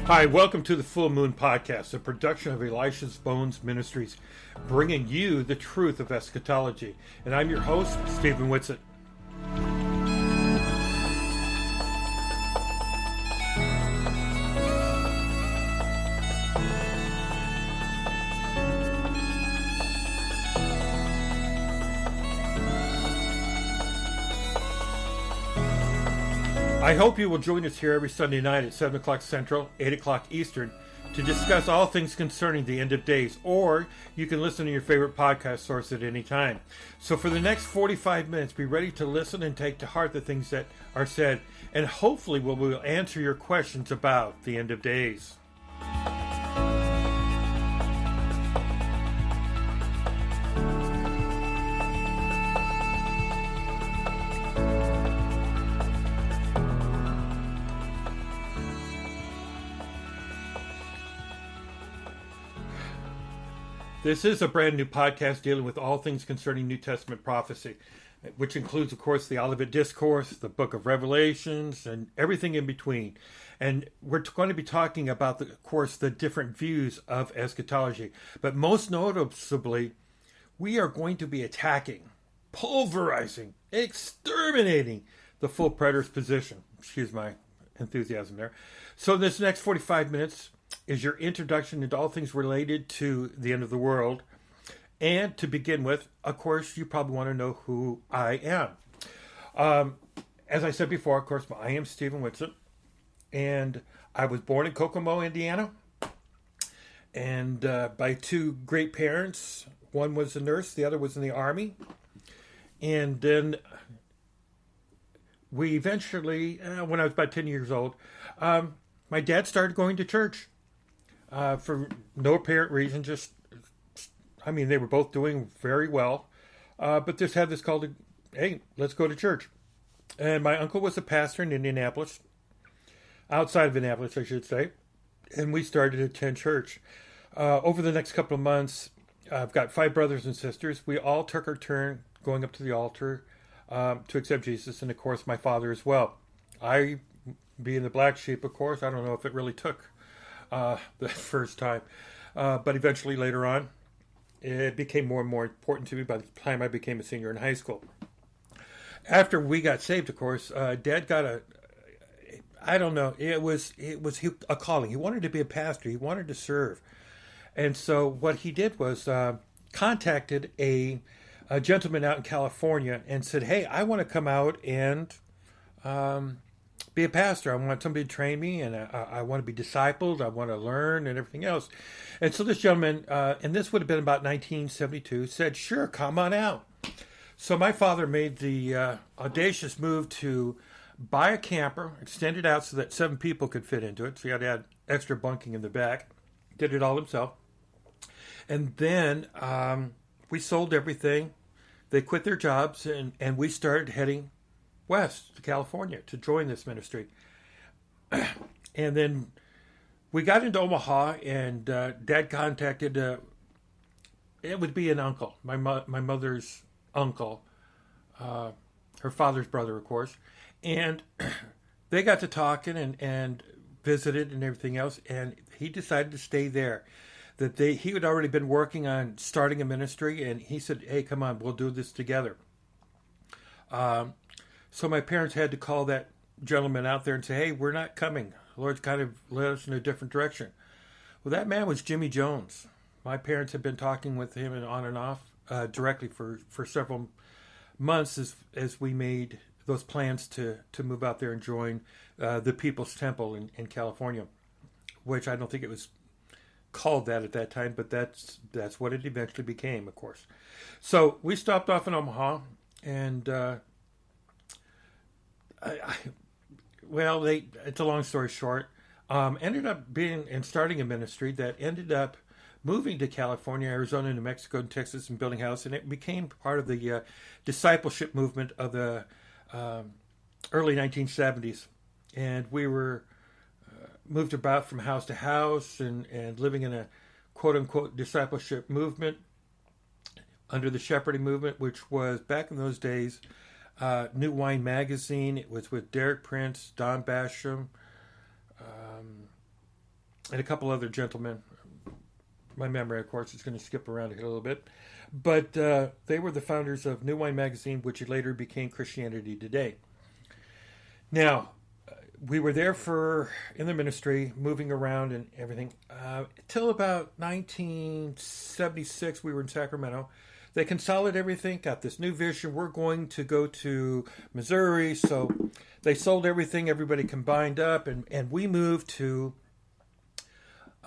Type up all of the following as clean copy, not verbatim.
Hi, welcome to the Full Moon Podcast, a production of Elisha's Bones Ministries, bringing you the truth of eschatology. And I'm your host, Stephen Whitsitt. I hope you will join us here every Sunday night at 7 o'clock Central, 8 o'clock Eastern, to discuss all things concerning the end of days, or you can listen to your favorite podcast source at any time. So for the next 45 minutes, be ready to listen and take to heart the things that are said, and hopefully we will answer your questions about the end of days. This is a brand new podcast dealing with all things concerning New Testament prophecy, which includes, of course, the Olivet Discourse, the book of Revelations, and everything in between. And we're going to be talking about, of course, the different views of eschatology. But most noticeably, we are going to be attacking, pulverizing, exterminating the full preterist position. Excuse my enthusiasm there. So this next 45 minutes is your introduction into all things related to the end of the world. And to begin with, of course, you probably want to know who I am. As I said before, of course, I am Stephen Whitsitt, and I was born in Kokomo, Indiana, and by two great parents. One was a nurse, the other was in the Army. And then we eventually, when I was about 10 years old, my dad started going to church. For no apparent reason, they were both doing very well, but just had this call to, hey, let's go to church. And my uncle was a pastor in Indianapolis, outside of Indianapolis, I should say, and we started to attend church. Over the next couple of months, I've got 5 brothers and sisters. We all took our turn going up to the altar to accept Jesus, and of course, my father as well. I, being the black sheep, of course, I don't know if it really took the first time. But eventually later on, it became more and more important to me by the time I became a senior in high school. After we got saved, of course, Dad got it was a calling. He wanted to be a pastor. He wanted to serve. And so what he did was contacted a gentleman out in California and said, hey, I want to come out and be a pastor. I want somebody to train me, and I want to be discipled. I want to learn and everything else. And so this gentleman, and this would have been about 1972, said, sure, come on out. So my father made the audacious move to buy a camper, extend it out so that 7 people could fit into it. So he had to add extra bunking in the back. Did it all himself. And then we sold everything. They quit their jobs, and we started heading west to California to join this ministry. And then we got into Omaha, and Dad contacted, it would be an uncle, my mother's uncle, her father's brother, of course. And they got to talking and visited and everything else, and he decided to stay there. He had already been working on starting a ministry, and he said, hey, come on, we'll do this together. So my parents had to call that gentleman out there and say, hey, we're not coming. The Lord's kind of led us in a different direction. Well, that man was Jimmy Jones. My parents had been talking with him and on and off directly for several months as we made those plans to move out there and join the People's Temple in California, which I don't think it was called that at that time, but that's what it eventually became, of course. So we stopped off in Omaha, and it's a long story short. Ended up being and starting a ministry that ended up moving to California, Arizona, New Mexico, and Texas, and building a house, and it became part of the discipleship movement of the early 1970s. And we were moved about from house to house and living in a quote-unquote discipleship movement under the shepherding movement, which was, back in those days, New Wine Magazine. It was with Derek Prince, Don Basham, and a couple other gentlemen. My memory, of course, is going to skip around here a little bit. But they were the founders of New Wine Magazine, which later became Christianity Today. Now, we were there in the ministry, moving around and everything. Till about 1976, we were in Sacramento. They consolidated everything, got this new vision. We're going to go to Missouri. So they sold everything. Everybody combined up, and we moved to,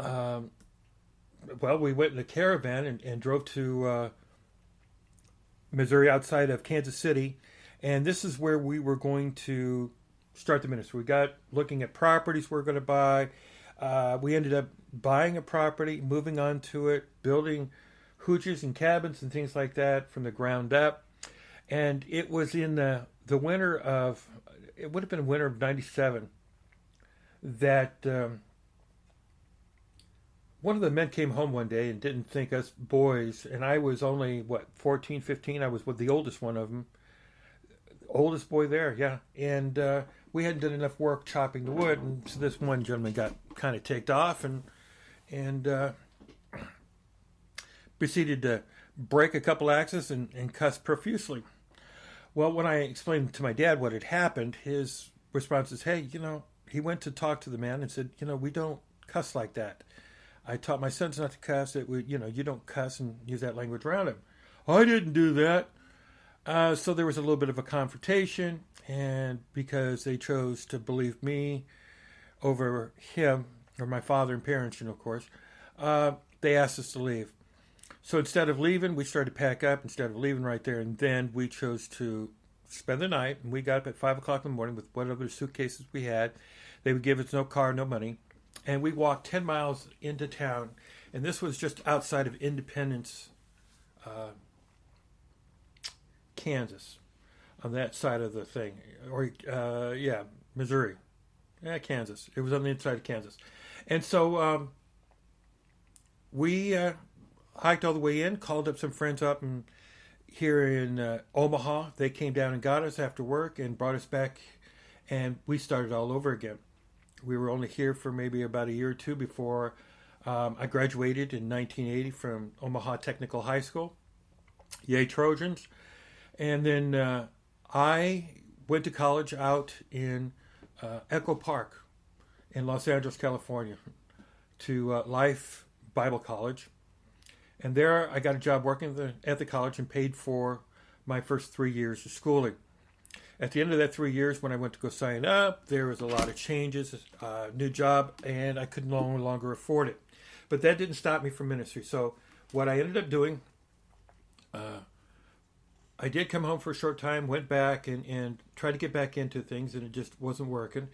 we went in a caravan and drove to Missouri outside of Kansas City. And this is where we were going to start the ministry. We got looking at properties we're going to buy. We ended up buying a property, moving on to it, building hooches and cabins and things like that from the ground up. And it was in the winter of, it would have been winter of 97, that one of the men came home one day and didn't think us boys, and I was only, 14, 15, I was with the oldest one of them. Oldest boy there, yeah. And we hadn't done enough work chopping the wood, and so this one gentleman got kind of ticked off and proceeded to break a couple axes and cuss profusely. Well, when I explained to my dad what had happened, his response is, hey, he went to talk to the man and said, we don't cuss like that. I taught my sons not to cuss. You don't cuss and use that language around him. I didn't do that. So there was a little bit of a confrontation, and because they chose to believe me over him, or my father and parents, of course, they asked us to leave. So instead of leaving, we started to pack up instead of leaving right there, and then we chose to spend the night, and we got up at 5 o'clock in the morning with whatever suitcases we had. They would give us no car, no money, and we walked 10 miles into town, and this was just outside of Independence, Kansas, on that side of the thing, Missouri, Kansas. It was on the inside of Kansas, and so we hiked all the way in, called up some friends up here in Omaha. They came down and got us after work and brought us back, and we started all over again. We were only here for maybe about a year or two before I graduated in 1980 from Omaha Technical High School. Yay, Trojans. And then I went to college out in Echo Park in Los Angeles, California, to Life Bible College. And there I got a job working at the college and paid for my first 3 years of schooling. At the end of that 3 years, when I went to go sign up, there was a lot of changes, new job, and I could no longer afford it. But that didn't stop me from ministry. So what I ended up doing, I did come home for a short time, went back and tried to get back into things, and it just wasn't working.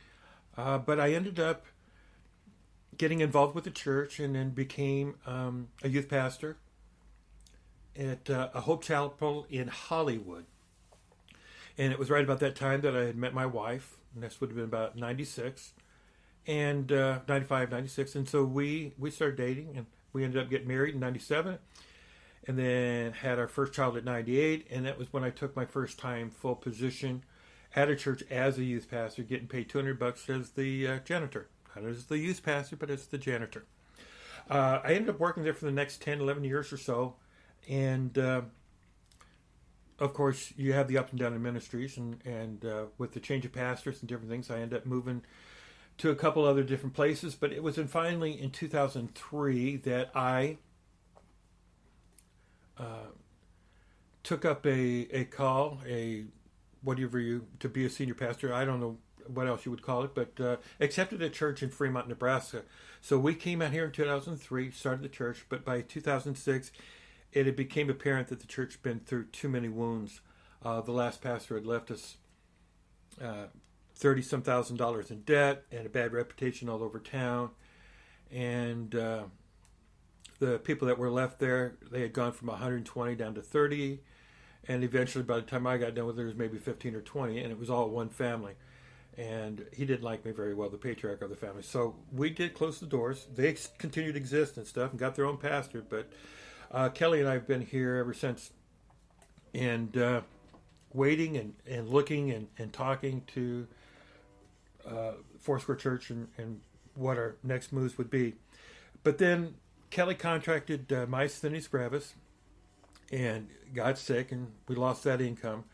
But I ended up getting involved with the church and then became a youth pastor at a Hope Chapel in Hollywood. And it was right about that time that I had met my wife, and this would have been about 96, and 95, 96. And so we started dating, and we ended up getting married in 97, and then had our first child at 98, and that was when I took my first time full position at a church as a youth pastor, getting paid $200 as the janitor. Not as the youth pastor, but as the janitor. I ended up working there for the next 10, 11 years or so, and of course, you have the up and down in ministries, and with the change of pastors and different things, I ended up moving to a couple other different places. But it was finally in 2003 that I took up a call, to be a senior pastor. I don't know what else you would call it, but accepted a church in Fremont, Nebraska. So we came out here in 2003, started the church, but by 2006, it became apparent that the church had been through too many wounds. The last pastor had left us $30-some thousand in debt and a bad reputation all over town. And the people that were left there, they had gone from 120 down to 30. And eventually, by the time I got done with it, there was maybe 15 or 20, and it was all one family. And he didn't like me very well, the patriarch of the family. So we did close the doors. They continued to exist and stuff and got their own pastor, but Kelly and I have been here ever since, and waiting and looking and talking to Foursquare Church and what our next moves would be. But then Kelly contracted myasthenia gravis and got sick, and we lost that income.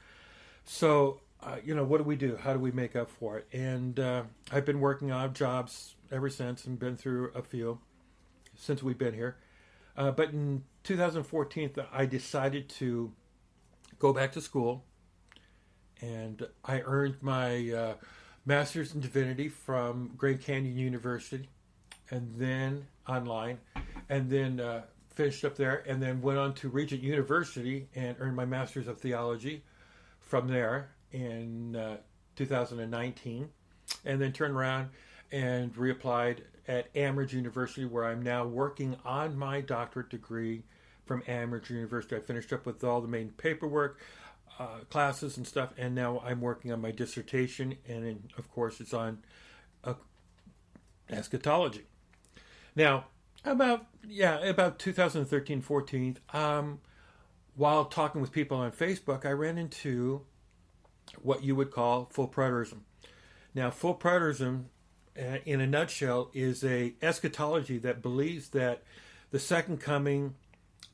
So, what do we do? How do we make up for it? And I've been working odd jobs ever since and been through a few since we've been here. But in 2014, I decided to go back to school, and I earned my master's in divinity from Grand Canyon University, and then online, and then finished up there, and then went on to Regent University and earned my master's of theology from there in 2019, and then turned around and reapplied at Amherst University, where I'm now working on my doctorate degree from Amherst University. I finished up with all the main paperwork, classes and stuff, and now I'm working on my dissertation, and of course it's on eschatology. Now, about 2013-14, while talking with people on Facebook, I ran into what you would call full preterism. Now, full preterism, in a nutshell, is a eschatology that believes that the second coming,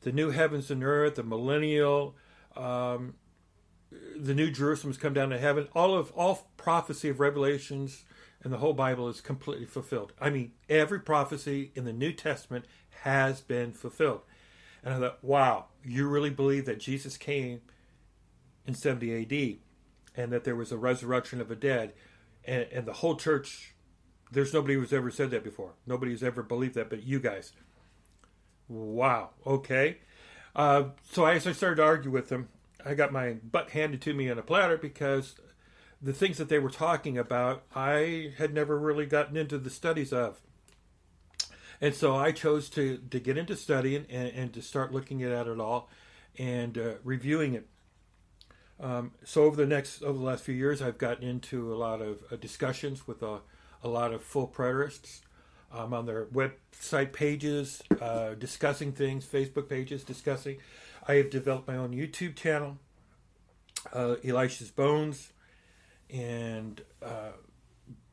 the new heavens and earth, the millennial, the new Jerusalem's come down to heaven, all prophecy of Revelations and the whole Bible is completely fulfilled. I mean, every prophecy in the New Testament has been fulfilled. And I thought, wow, you really believe that Jesus came in 70 AD and that there was a resurrection of the dead, and the whole church, there's nobody who's ever said that before. Nobody's ever believed that but you guys. Wow, okay. So as I started to argue with them, I got my butt handed to me on a platter because the things that they were talking about, I had never really gotten into the studies of. And so I chose to get into studying and to start looking at it all and reviewing it. So over the last few years, I've gotten into a lot of discussions with a lot of full preterists on their website pages, discussing things, Facebook pages, discussing. I have developed my own YouTube channel, Elisha's Bones, and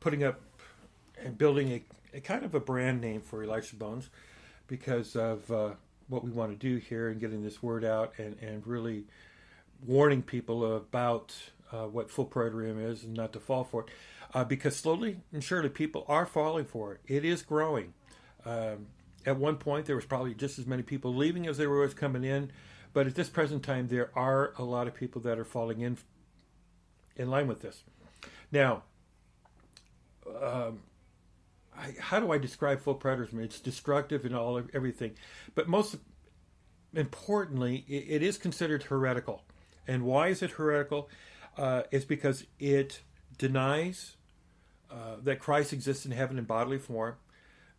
putting up and building a kind of a brand name for Elisha Bones because of what we want to do here and getting this word out and really warning people about what full preterism is and not to fall for it. Because slowly and surely people are falling for it. It is growing. At one point, there was probably just as many people leaving as there was coming in. But at this present time, there are a lot of people that are falling in line with this. Now, how do I describe full preterism? It's destructive in everything. But most importantly, it is considered heretical. And why is it heretical? It's because it denies that Christ exists in heaven in bodily form.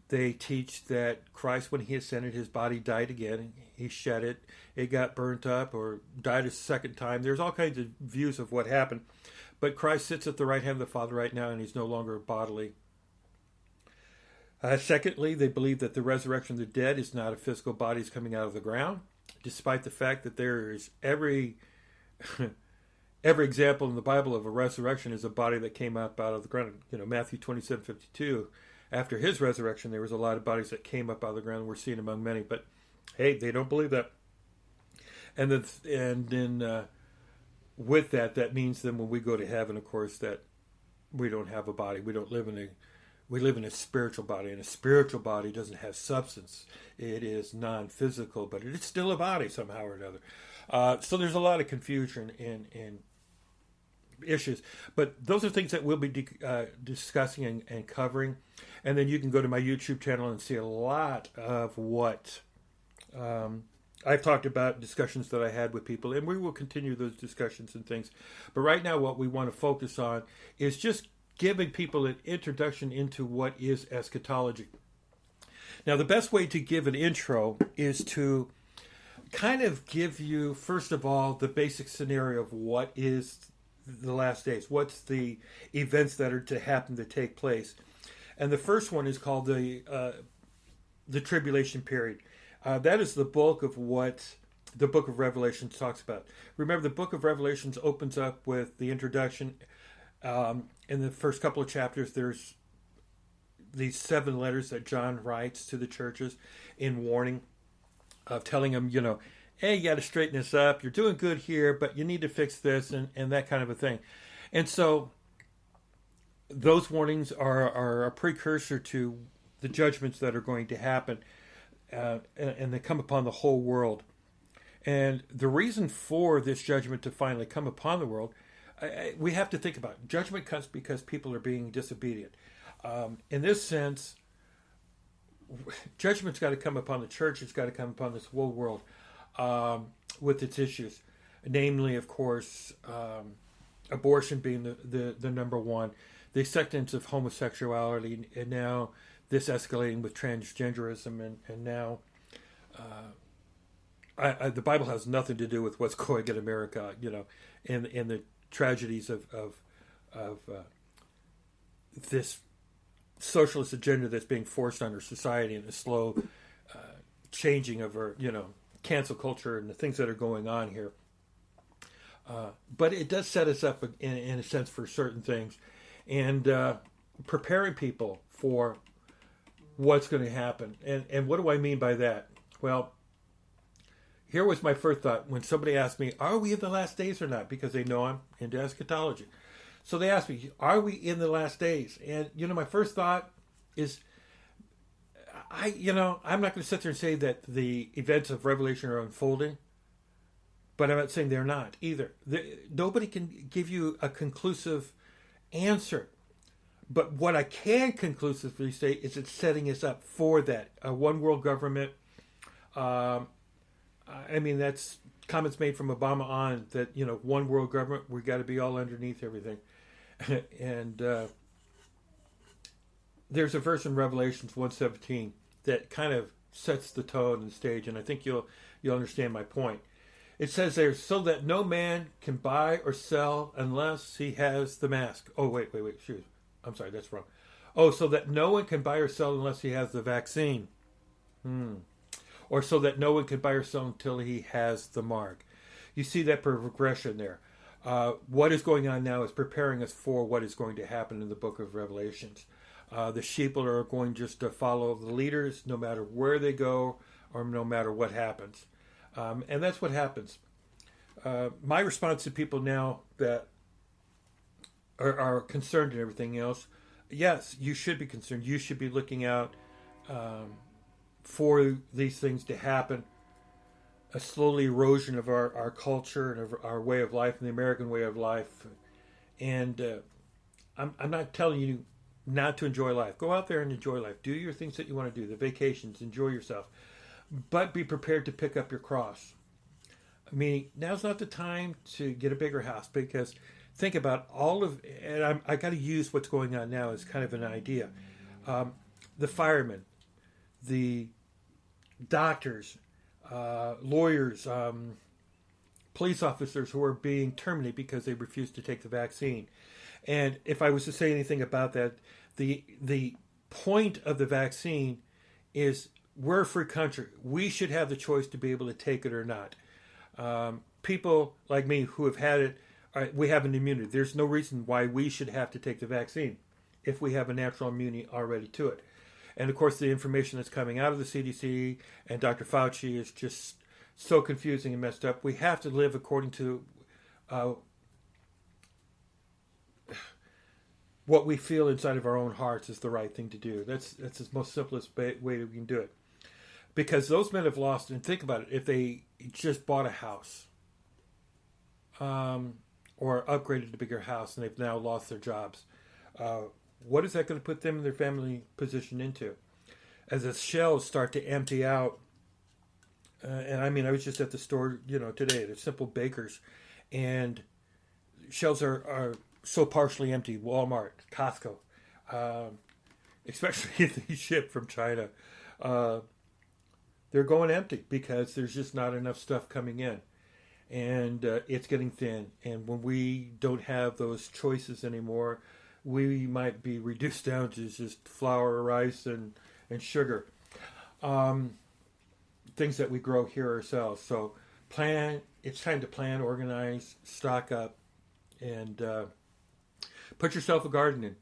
They teach that Christ, when he ascended, his body died again. He shed it. It got burnt up or died a second time. There's all kinds of views of what happened. But Christ sits at the right hand of the Father right now, and he's no longer bodily. Secondly, they believe that the resurrection of the dead is not a physical body coming out of the ground, despite the fact that there is every example in the Bible of a resurrection is a body that came up out of the ground. Matthew 27:52. After his resurrection, there was a lot of bodies that came up out of the ground. We're seeing among many, but hey, they don't believe that. And then with that means then when we go to heaven, of course, that we don't have a body. We live in a spiritual body, and a spiritual body doesn't have substance. It is non-physical, but it is still a body somehow or another. So there's a lot of confusion in issues, but those are things that we'll be discussing and covering. And then you can go to my YouTube channel and see a lot of what I've talked about, discussions that I had with people, and we will continue those discussions and things. But right now what we want to focus on is just giving people an introduction into what is eschatology. Now, the best way to give an intro is to kind of give you, first of all, the basic scenario of what is the last days. What's the events that are to happen, to take place? And the first one is called the tribulation period. That is the bulk of what the book of Revelation talks about. Remember, the book of Revelations opens up with the introduction. In the first couple of chapters, there's these 7 letters that John writes to the churches in warning of telling them, hey, you got to straighten this up. You're doing good here, but you need to fix this and that kind of a thing. And so those warnings are a precursor to the judgments that are going to happen, and they come upon the whole world. And the reason for this judgment to finally come upon the world, we have to think about it. Judgment comes because people are being disobedient. In this sense, judgment's got to come upon the church. It's got to come upon this whole world with its issues. Namely, of course, abortion being the number one, the acceptance of homosexuality, and now this escalating with transgenderism, and now the Bible has nothing to do with what's going in America, and the tragedies of this socialist agenda that's being forced on our society, and the slow changing of our, cancel culture and the things that are going on here. But it does set us up in a sense for certain things, and preparing people for what's going to happen. And what do I mean by that? Well, here was my first thought when somebody asked me, are we in the last days or not? Because they know I'm into eschatology. So they asked me, are we in the last days? And, my first thought is, I'm not going to sit there and say that the events of Revelation are unfolding, but I'm not saying they're not either. Nobody can give you a conclusive answer. But what I can conclusively say is it's setting us up for that. A one world government. That's comments made from Obama on that, one world government, we got to be all underneath everything. And there's a verse in Revelations 1:17 that kind of sets the tone and stage, and I think you'll understand my point. It says there, so that no man can buy or sell unless he has the mask. Oh, wait, shoot. I'm sorry, that's wrong. Oh, so that no one can buy or sell unless he has the vaccine. Or so that no one can buy or sell until he has the mark. You see that progression there. What is going on now is preparing us for what is going to happen in the book of Revelations. The sheep are going just to follow the leaders no matter where they go or no matter what happens. And that's what happens. My response to people now that are concerned and everything else, yes, you should be concerned. You should be looking out for these things to happen. A slow erosion of our culture and of our way of life and the American way of life. And I'm not telling you not to enjoy life. Go out there and enjoy life. Do your things that you want to do, the vacations, enjoy yourself. But be prepared to pick up your cross. Meaning, now's not the time to get a bigger house, because think about and I got to use what's going on now as kind of an idea. The firemen, the doctors, lawyers, police officers who are being terminated because they refuse to take the vaccine. And if I was to say anything about that, the point of the vaccine is we're a free country. We should have the choice to be able to take it or not. People like me who have had it, we have an immunity. There's no reason why we should have to take the vaccine if we have a natural immunity already to it. And of course, the information that's coming out of the CDC and Dr. Fauci is just so confusing and messed up. We have to live according to what we feel inside of our own hearts is the right thing to do. That's the most simplest way we can do it. Because those men have lost, and think about it, if they just bought a house or upgraded a bigger house and they've now lost their jobs, what is that going to put them and their family position into? As the shelves start to empty out, and I was just at the store, today, the Simple Bakers, and shelves are so partially empty. Walmart, Costco, especially if they ship from China, they're going empty because there's just not enough stuff coming in, and it's getting thin. And when we don't have those choices anymore, we might be reduced down to just flour, rice, and sugar, things that we grow here ourselves. So it's time to plan, organize, stock up, and put yourself a garden in.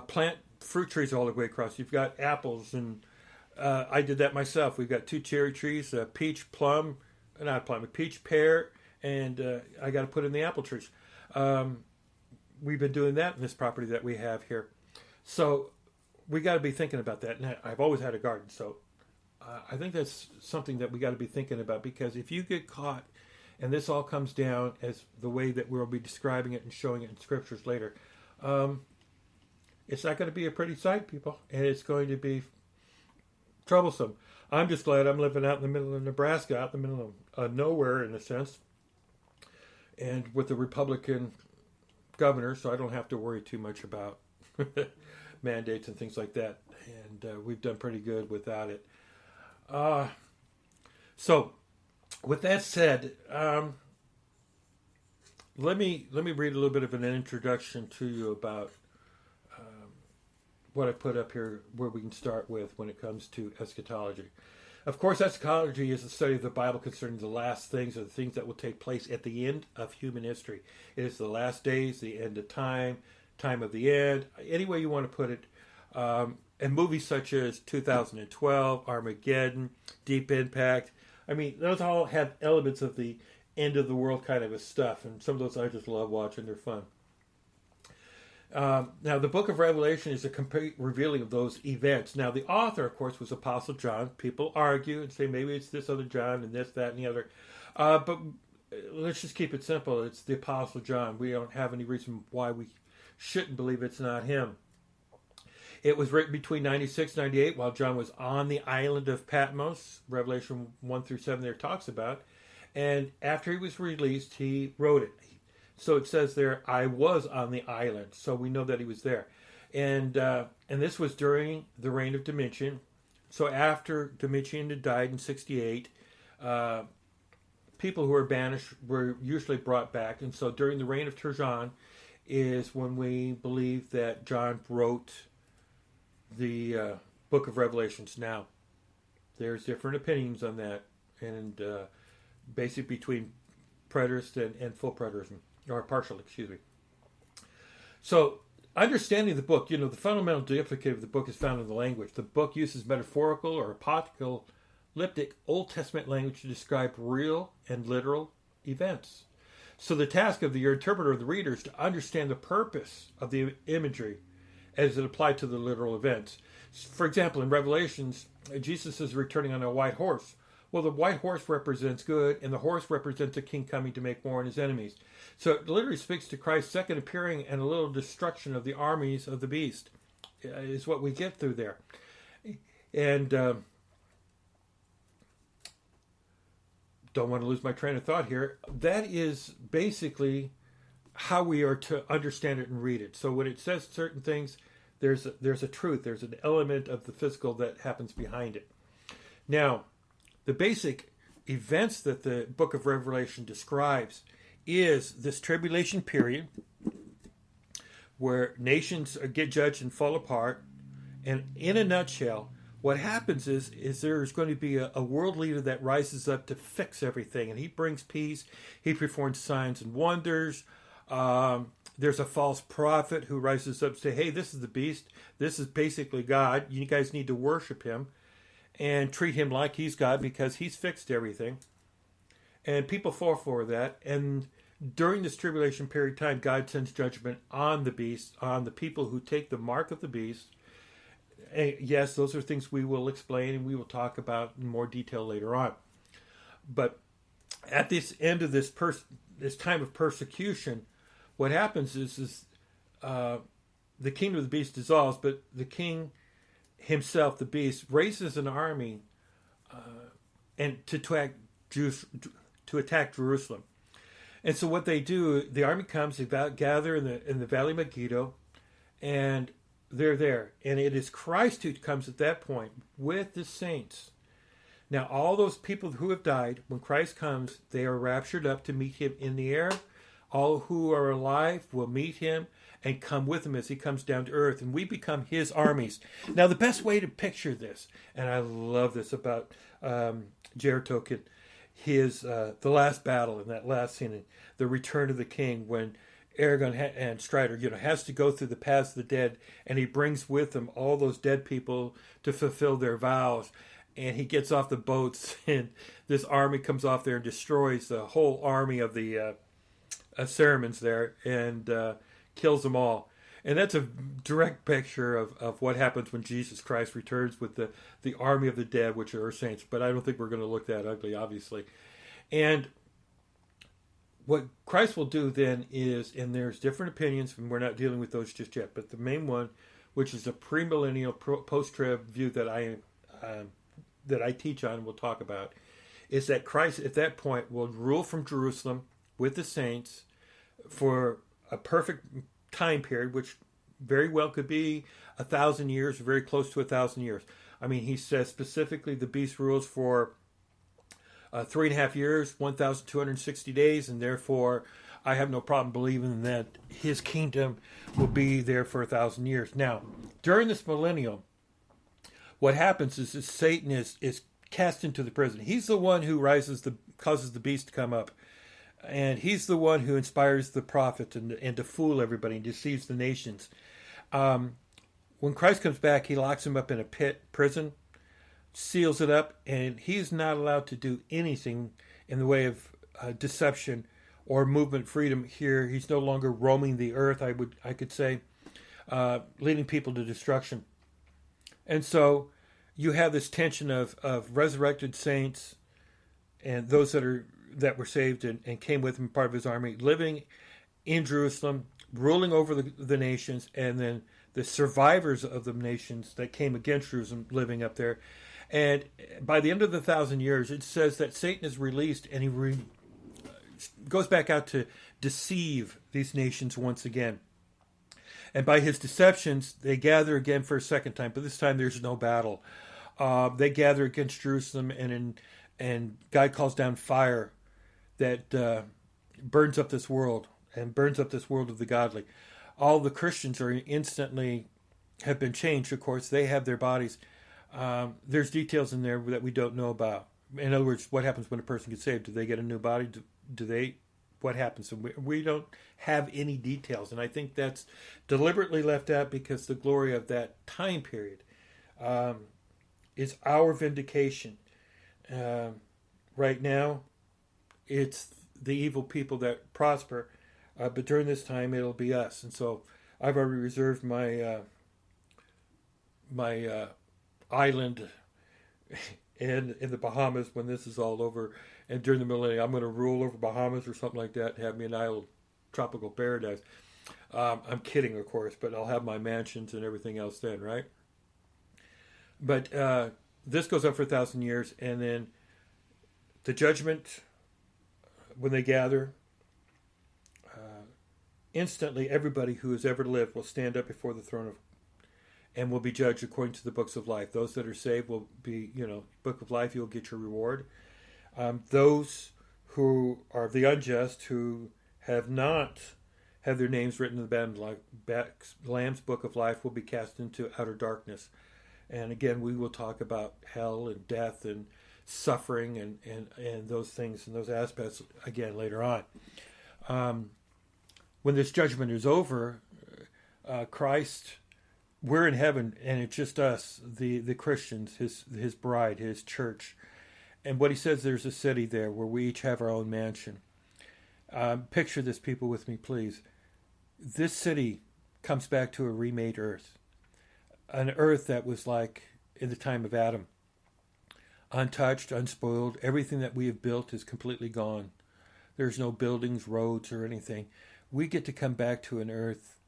Plant fruit trees all the way across. You've got apples, and I did that myself. We've got 2 cherry trees, peach, plum, not plum, a peach, pear, and I got to put in the apple trees. We've been doing that in this property that we have here. So we got to be thinking about that. And I've always had a garden, so I think that's something that we got to be thinking about, because if you get caught and this all comes down as the way that we'll be describing it and showing it in scriptures later, it's not going to be a pretty sight, people, and it's going to be troublesome. I'm just glad I'm living out in the middle of Nebraska, out in the middle of nowhere in a sense, and with a Republican governor, so I don't have to worry too much about mandates and things like that, and we've done pretty good without it. So with that said, let me read a little bit of an introduction to you about what I put up here, where we can start with when it comes to eschatology. Of course, eschatology is the study of the Bible concerning the last things, or the things that will take place at the end of human history. It is the last days, the end of time, time of the end, any way you want to put it. And movies such as 2012, Armageddon, Deep Impact, I mean, those all have elements of the end of the world kind of stuff, and some of those I just love watching. They're fun. Now, the book of Revelation is a complete revealing of those events. Now, the author, of course, was Apostle John. People argue and say maybe it's this other John and this, that, and the other. But let's just keep it simple. It's the Apostle John. We don't have any reason why we shouldn't believe it's not him. It was written between 96 and 98 while John was on the island of Patmos. Revelation 1 through 7 there talks about. And after he was released, he wrote it. So it says there, I was on the island. So we know that he was there. And this was during the reign of Domitian. So after Domitian had died in 68, people who were banished were usually brought back. And so during the reign of Trajan is when we believe that John wrote the book of Revelations. Now, there's different opinions on that. And basically between preterist and full preterism. Or partial, excuse me. So, understanding the book, the fundamental difficulty of the book is found in the language. The book uses metaphorical or apocalyptic Old Testament language to describe real and literal events. So the task of the interpreter of the reader is to understand the purpose of the imagery as it applied to the literal events. For example, in Revelations, Jesus is returning on a white horse. Well, the white horse represents good, and the horse represents a king coming to make war on his enemies. So it literally speaks to Christ's second appearing and a little destruction of the armies of the beast, is what we get through there. And don't want to lose my train of thought here. That is basically how we are to understand it and read it. So when it says certain things, there's a truth. There's an element of the physical that happens behind it. Now, the basic events that the book of Revelation describes is this tribulation period where nations get judged and fall apart. And in a nutshell, what happens is there's going to be a world leader that rises up to fix everything. And he brings peace. He performs signs and wonders. There's a false prophet who rises up to say, hey, this is the beast. This is basically God. You guys need to worship him and treat him like he's God because he's fixed everything. And people fall for that. And during this tribulation period of time, God sends judgment on the beast, on the people who take the mark of the beast. And yes, those are things we will explain and we will talk about in more detail later on. But at this end of this time of persecution, what happens is the kingdom of the beast dissolves, but the king himself, the beast, raises an army and to attack Jerusalem. And so what they do, the army comes, they gather in the Valley of Megiddo, and they're there. And it is Christ who comes at that point with the saints. Now, all those people who have died, when Christ comes, they are raptured up to meet him in the air. All who are alive will meet him and come with him as he comes down to earth, and we become his armies. Now, the best way to picture this, and I love this about J.R. Tolkien, the last battle in that last scene, the return of the king, when Aragorn and Strider, has to go through the paths of the dead, and he brings with him all those dead people to fulfill their vows. And he gets off the boats, and this army comes off there and destroys the whole army of the Saruman's there, and kills them all. And that's a direct picture of what happens when Jesus Christ returns with the army of the dead, which are saints. But I don't think we're going to look that ugly, obviously. And what Christ will do then is, and there's different opinions, and we're not dealing with those just yet, but the main one, which is a premillennial post-trib view that I teach on and we'll talk about, is that Christ at that point will rule from Jerusalem with the saints for a perfect time period, which very well could be 1,000 years, very close to 1,000 years. I mean, he says specifically the beast rules for 3.5 years, 1,260 days, and therefore I have no problem believing that his kingdom will be there for 1,000 years. Now, during this millennium, what happens is that Satan is cast into the prison. He's the one who causes the beast to come up. And he's the one who inspires the prophet and to fool everybody and deceives the nations. When Christ comes back, he locks him up in a prison, seals it up, and he's not allowed to do anything in the way of deception or movement freedom here. He's no longer roaming the earth, I could say, leading people to destruction. And so you have this tension of resurrected saints and those that were saved and came with him, part of his army, living in Jerusalem, ruling over the nations, and then the survivors of the nations that came against Jerusalem living up there. And by the end of the 1,000 years, it says that Satan is released, and he goes back out to deceive these nations once again. And by his deceptions, they gather again for a second time, but this time there's no battle. They gather against Jerusalem, and God calls down fire that burns up this world and burns up this world of the godly. All the Christians are instantly have been changed. Of course, they have their bodies. There's details in there that we don't know about. In other words, what happens when a person gets saved? Do they get a new body? Do they? What happens? And we don't have any details, and I think that's deliberately left out because the glory of that time period is our vindication. Right now, it's the evil people that prosper, but during this time, it'll be us. And so I've already reserved my island in the Bahamas when this is all over. And during the millennium, I'm going to rule over Bahamas or something like that and have me an island, tropical paradise. I'm kidding, of course, but I'll have my mansions and everything else then, right? But this goes on for 1,000 years, and then the judgment, when they gather, instantly everybody who has ever lived will stand up before the throne of and will be judged according to the books of life. Those that are saved will be, book of life, you'll get your reward. Those who are the unjust, who have not had their names written in the Lamb's book of life, will be cast into outer darkness. And again, we will talk about hell and death and suffering and those things and those aspects again later on. When this judgment is over, Christ, we're in heaven, and it's just us, the Christians, his bride, his church. And what he says, there's a city there where we each have our own mansion. Picture this, people, with me, please. This city comes back to a remade earth. An earth that was like in the time of Adam. Untouched, unspoiled. Everything that we have built is completely gone. There's no buildings, roads, or anything. We get to come back to an earth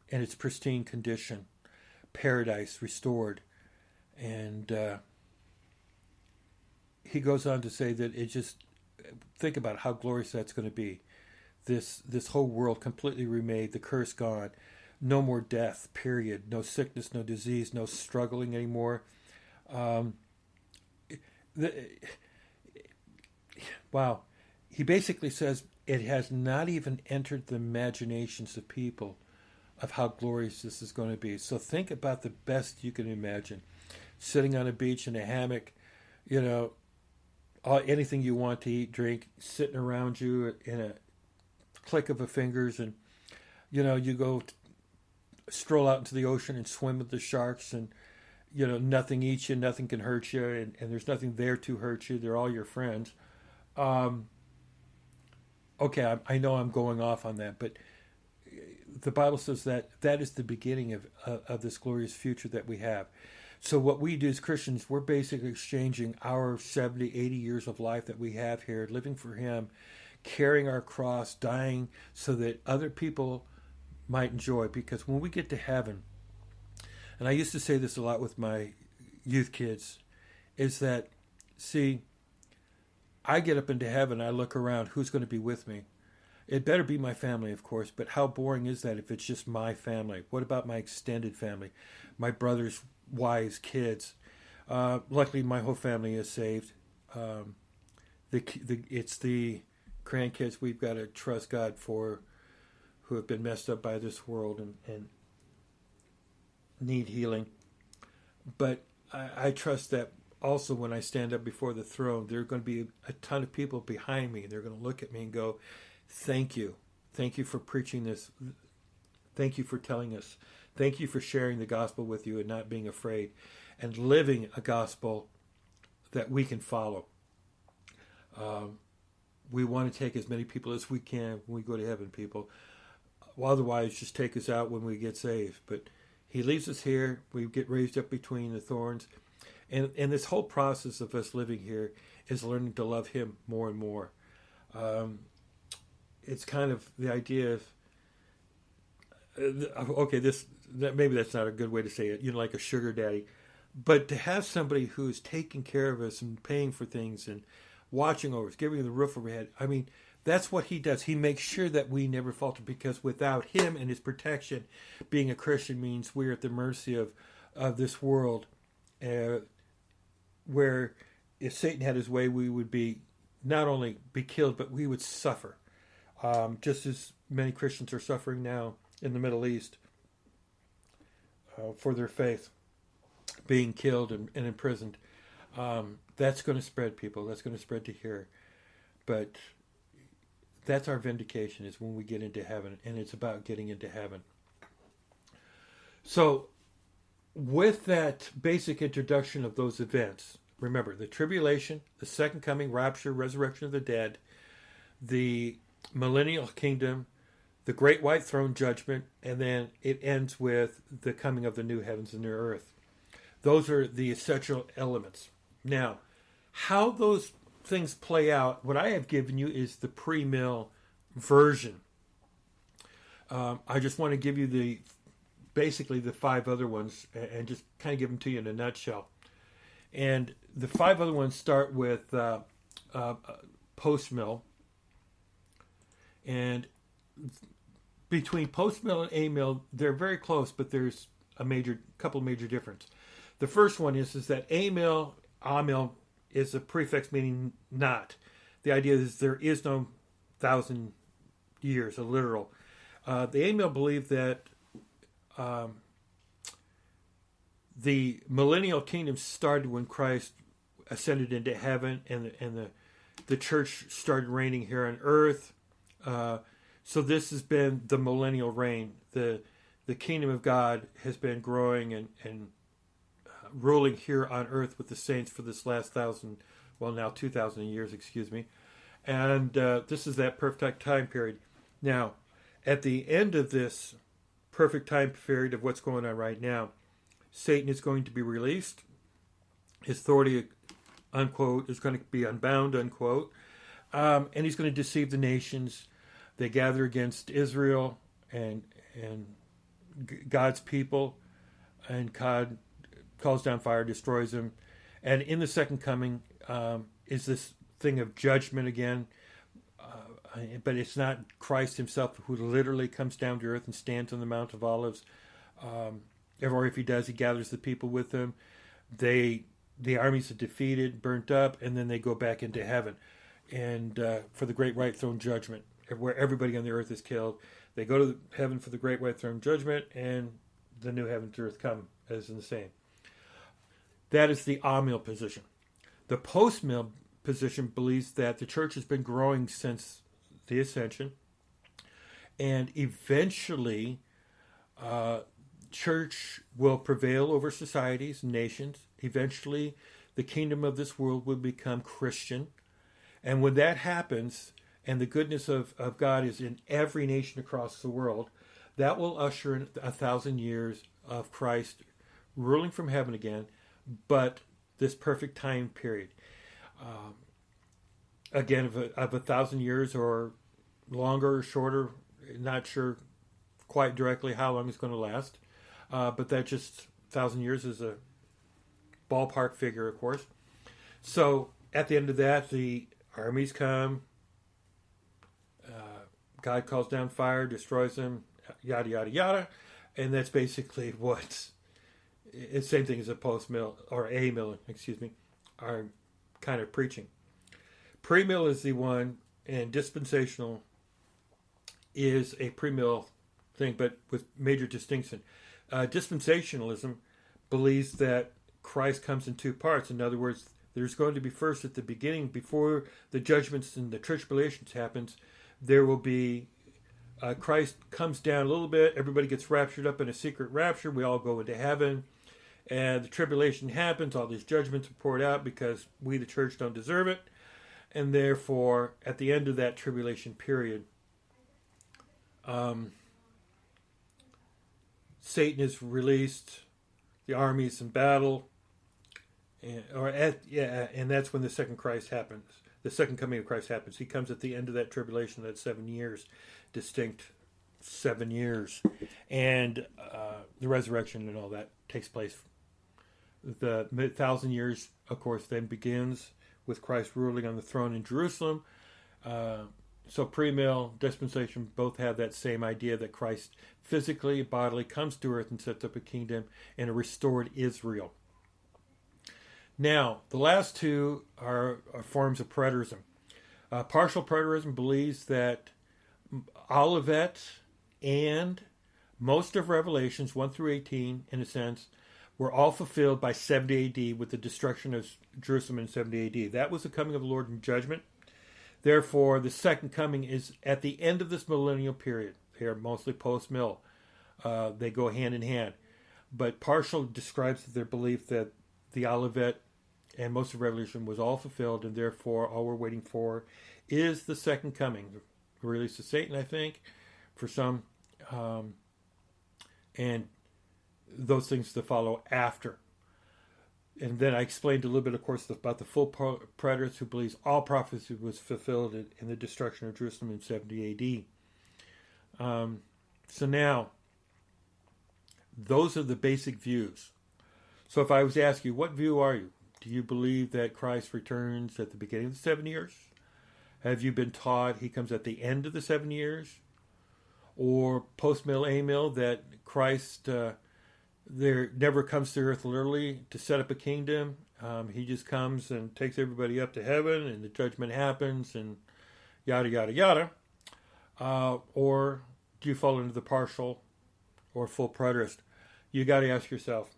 in its pristine condition. Paradise restored. And he goes on to say that think about how glorious that's going to be. This whole world completely remade, the curse gone. No more death, period. No sickness, no disease, no struggling anymore. Wow. He basically says it has not even entered the imaginations of people of how glorious this is going to be. So think about the best you can imagine. Sitting on a beach in a hammock, anything you want to eat, drink, sitting around you in a click of a fingers, and you go stroll out into the ocean and swim with the sharks, and nothing eats you, nothing can hurt you, and there's nothing there to hurt you. They're all your friends. Okay, I know I'm going off on that, but the Bible says that is the beginning of this glorious future that we have. So what we do as Christians, we're basically exchanging our 70, 80 years of life that we have here, living for Him, carrying our cross, dying so that other people might enjoy. Because when we get to heaven, and I used to say this a lot with my youth kids, is that, see, I get up into heaven, I look around, who's going to be with me? It better be my family, of course, but how boring is that if it's just my family? What about my extended family? My brothers, wives, kids. Luckily, my whole family is saved. It's the grandkids we've got to trust God for, who have been messed up by this world and need healing. But I trust that also when I stand up before the throne, there are going to be a ton of people behind me. They're going to look at me and go, thank you. Thank you for preaching this. Thank you for telling us. Thank you for sharing the gospel with you and not being afraid and living a gospel that we can follow. We want to take as many people as we can when we go to heaven, people. Well, otherwise, just take us out when we get saved. But He leaves us here. We get raised up between the thorns. And this whole process of us living here is learning to love Him more and more. It's kind of the idea of, maybe that's not a good way to say it, like a sugar daddy. But to have somebody who's taking care of us and paying for things and watching over us, giving the roof over our head, I mean, that's what He does. He makes sure that we never falter, because without Him and His protection, being a Christian means we're at the mercy of this world. Where if Satan had his way, we would be not only be killed, but we would suffer. Just as many Christians are suffering now in the Middle East for their faith, being killed and imprisoned. That's going to spread, people. That's going to spread to here. But that's our vindication, is when we get into heaven, and it's about getting into heaven. So, with that basic introduction of those events, remember the tribulation, the second coming, rapture, resurrection of the dead, the millennial kingdom, the great white throne judgment, and then it ends with the coming of the new heavens and new earth. Those are the essential elements. Now, how those things play out, what I have given you is the pre-mill version. I just want to give you basically the 5 other ones and just kind of give them to you in a nutshell. And the 5 other ones start with post-mill. And between post-mill and a-mill, they're very close, but there's a couple major difference. The first one is that a-mill is a prefix meaning not. The idea is there is no 1,000 years, a literal. The a-mill believe that the millennial kingdom started when Christ ascended into heaven, and the church started reigning here on earth. So this has been the millennial reign. The kingdom of God has been growing and ruling here on earth with the saints for this last 2,000 years, excuse me. And this is that perfect time period. Now, at the end of this perfect time period of what's going on right now, Satan is going to be released. His authority, unquote, is going to be unbound, unquote. And he's going to deceive the nations. They gather against Israel and God's people, and God calls down fire, destroys them. And in the second coming is this thing of judgment again. But it's not Christ himself who literally comes down to earth and stands on the Mount of Olives. Or if he does, he gathers the people with him. The armies are defeated, burnt up, and then they go back into heaven. And for the great white throne judgment, where everybody on the earth is killed. They go to heaven for the great white throne judgment, and the new heavens and earth come as in the same. That is the amill position. The post-mill position believes that the church has been growing since the ascension, And eventually, church will prevail over societies, nations. Eventually, the kingdom of this world will become Christian. And when that happens, and the goodness of God is in every nation across the world, that will usher in 1,000 years of Christ ruling from heaven again, but this perfect time period. Again, of 1,000 years or longer or shorter, not sure quite directly how long it's going to last. But that just 1,000 years is a ballpark figure, of course. So at the end of that, the armies come. God calls down fire, destroys them, yada, yada, yada. And that's basically what's the same thing as a post-mill, or a mill, excuse me, are kind of preaching. Pre-mill is the one, and dispensational is a pre-mill thing, but with major distinction. Dispensationalism believes that Christ comes in two parts. In other words, there's going to be first at the beginning, before the judgments and the tribulations happens, there will be Christ comes down a little bit. Everybody gets raptured up in a secret rapture. We all go into heaven. And the tribulation happens. All these judgments are poured out because we, the church, don't deserve it. And therefore, at the end of that tribulation period, Satan is released. The army is in battle. And that's when the second Christ happens. The second coming of Christ happens. He comes at the end of that tribulation, that 7 years, distinct 7 years. And the resurrection and all that takes place. The 1,000 years, of course, then begins with Christ ruling on the throne in Jerusalem. So pre-mill, dispensation both have that same idea that Christ physically, bodily comes to earth and sets up a kingdom and a restored Israel. Now, the last two are forms of preterism. Partial preterism believes that Olivet and most of Revelations 1 through 18, in a sense, were all fulfilled by 70 AD with the destruction of Jerusalem in 70 AD. That was the coming of the Lord in judgment. Therefore, the second coming is at the end of this millennial period. They are mostly post-mill. They go hand in hand. But partial describes their belief that the Olivet and most of Revelation was all fulfilled, and therefore all we're waiting for is the second coming. The release of Satan, I think, for some, and those things to follow after. And then I explained a little bit, of course, about the full preterist who believes all prophecy was fulfilled in the destruction of Jerusalem in 70 AD. So now, those are the basic views. So if I was to ask you, what view are you? Do you believe that Christ returns at the beginning of the 7 years? Have you been taught he comes at the end of the 7 years? Or post-mill, a-mill, that Christ there never comes to earth literally to set up a kingdom. He just comes and takes everybody up to heaven, and the judgment happens, and yada, yada, yada. Or do you fall into the partial or full preterist? You got to ask yourself.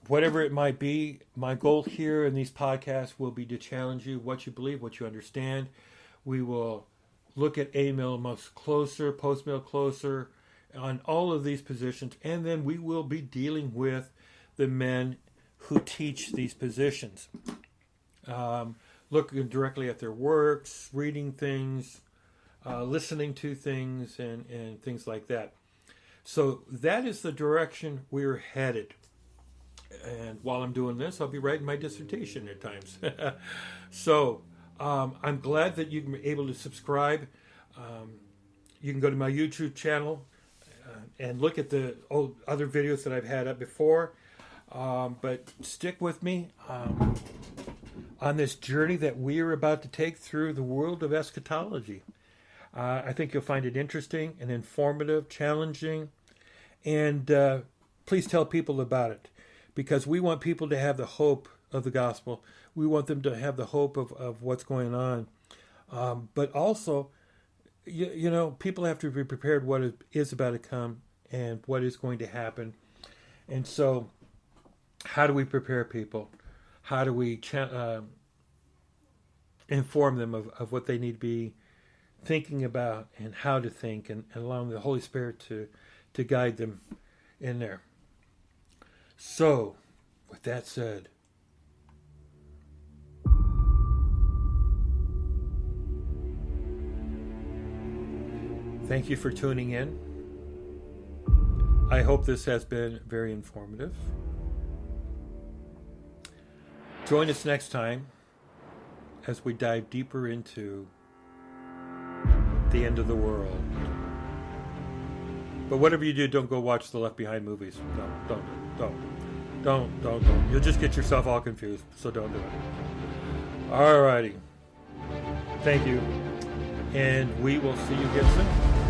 Whatever it might be, my goal here in these podcasts will be to challenge you, what you believe, what you understand. We will look at a-mill most closer, post-mill closer, on all of these positions, and then we will be dealing with the men who teach these positions. Looking directly at their works, reading things, listening to things, and things like that. So that is the direction we're headed. And while I'm doing this, I'll be writing my dissertation at times. So I'm glad that you've been able to subscribe. You can go to my YouTube channel and look at the other videos that I've had up before. But stick with me on this journey that we are about to take through the world of eschatology. I think you'll find it interesting and informative, challenging, and please tell people about it, because we want people to have the hope of the gospel. We want them to have the hope of what's going on. But also, you know, people have to be prepared what is about to come and what is going to happen. And so, how do we prepare people? How do we inform them of what they need to be thinking about and how to think, and allowing the Holy Spirit to guide them in there. So, with that said, thank you for tuning in. I hope this has been very informative. Join us next time as we dive deeper into the end of the world. But whatever you do, don't go watch the Left Behind movies. Don't. You'll just get yourself all confused, so don't do it. Alrighty. Thank you. And we will see you again soon.